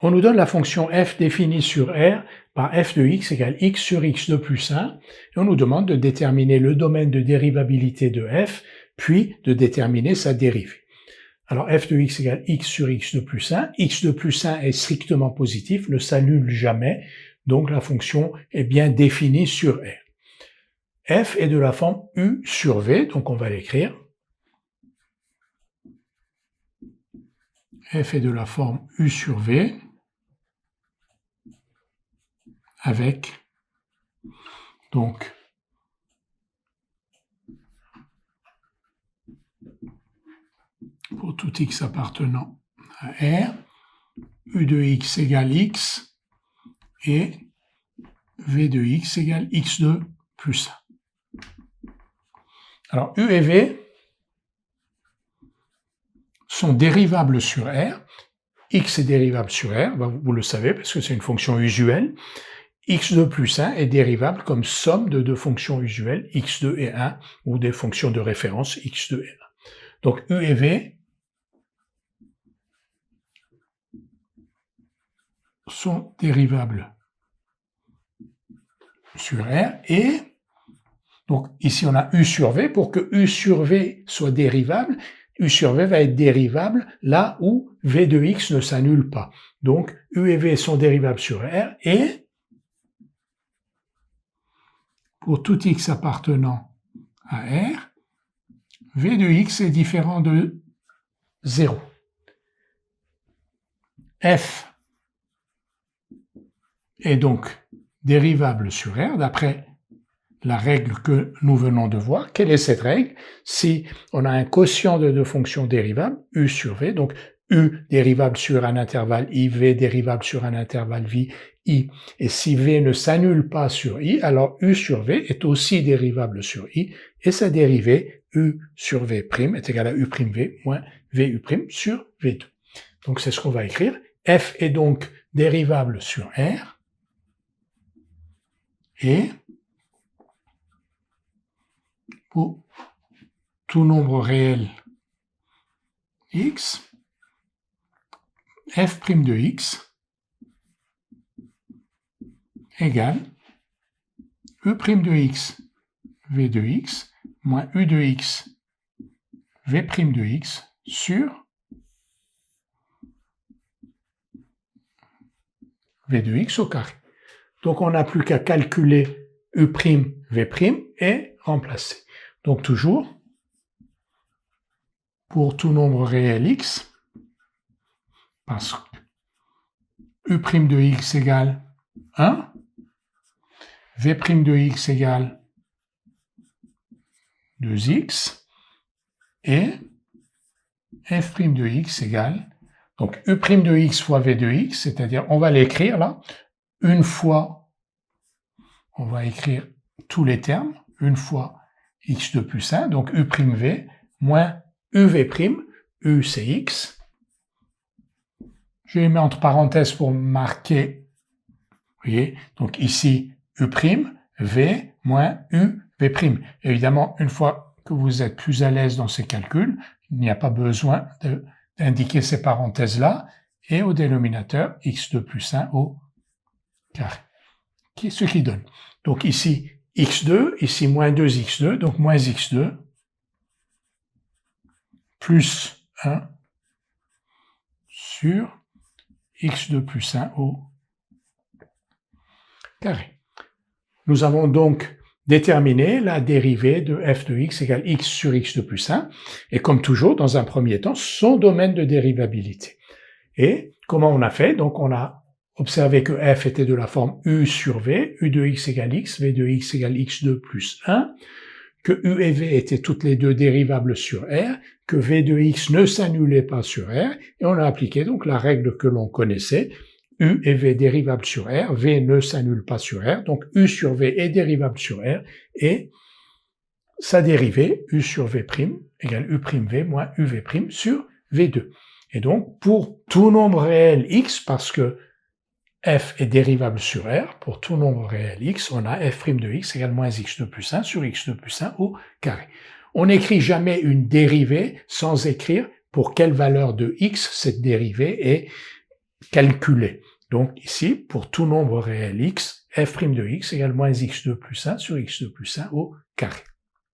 On nous donne la fonction f définie sur R par f de x égale x sur x de plus 1, et on nous demande de déterminer le domaine de dérivabilité de f, puis de déterminer sa dérivée. Alors f de x égale x sur x de plus 1, x de plus 1 est strictement positif, ne s'annule jamais, donc la fonction est bien définie sur R. F est de la forme u sur v, donc on va l'écrire. F est de la forme u sur v avec donc pour tout x appartenant à R, u de x égale x et v de x égale x de plus 1. Alors u et v sont dérivables sur R. X est dérivable sur R, vous le savez parce que c'est une fonction usuelle. X2 plus 1 est dérivable comme somme de deux fonctions usuelles, x2 et 1, ou des fonctions de référence x2 et 1. Donc u et v sont dérivables sur R, et donc ici on a u sur v. Pour que u sur v soit dérivable, u sur v va être dérivable là où v de x ne s'annule pas. Donc u et v sont dérivables sur R, et pour tout x appartenant à R, v de x est différent de 0. F est donc dérivable sur R d'après la règle que nous venons de voir. Quelle est cette règle? Si on a un quotient de deux fonctions dérivables, u sur v, donc u dérivable sur un intervalle i, v dérivable sur un intervalle v, i, et si v ne s'annule pas sur i, alors u sur v est aussi dérivable sur i, et sa dérivée u sur v' est égale à u' v moins vu' sur v2. Donc c'est ce qu'on va écrire. F est donc dérivable sur R, et pour tout nombre réel x, f' de x égale u' de x v de x moins u de x v' de x sur v de x au carré. Donc on n'a plus qu'à calculer u', v' et remplacer. Donc toujours, pour tout nombre réel x, parce que u' de x égale 1, v' de x égale 2x, et f' de x égale, donc u' de x fois v de x, c'est-à-dire on va l'écrire là, une fois, on va écrire tous les termes, une fois x2 plus 1, donc u'v moins uv', u c'est x. Je les mets entre parenthèses pour marquer, vous voyez, donc ici u', v moins uv'. Évidemment, une fois que vous êtes plus à l'aise dans ces calculs, il n'y a pas besoin d'indiquer ces parenthèses-là, et au dénominateur x2 plus 1 au carré, ce qui donne. Donc ici, x2, ici moins 2x2, donc moins x2, plus 1 sur x2 plus 1 au carré. Nous avons donc déterminé la dérivée de f de x égale x sur x2 plus 1, et comme toujours, dans un premier temps, son domaine de dérivabilité. Et comment on a fait? Donc on a observé que f était de la forme u sur v, u de x égale x, v de x égale x2 plus 1, que u et v étaient toutes les deux dérivables sur R, que v de x ne s'annulait pas sur R, et on a appliqué donc la règle que l'on connaissait, u et v dérivables sur R, v ne s'annule pas sur R, donc u sur v est dérivable sur R, et sa dérivée, u sur v' égale u'v moins uv' sur v2. Et donc, pour tout nombre réel x, parce que f est dérivable sur R, pour tout nombre réel x, on a f' de x égale moins x2 plus 1 sur x2 plus 1 au carré. On n'écrit jamais une dérivée sans écrire pour quelle valeur de x cette dérivée est calculé. Donc ici, pour tout nombre réel x, f' de x égale moins x2 plus 1 sur x2 plus 1 au carré.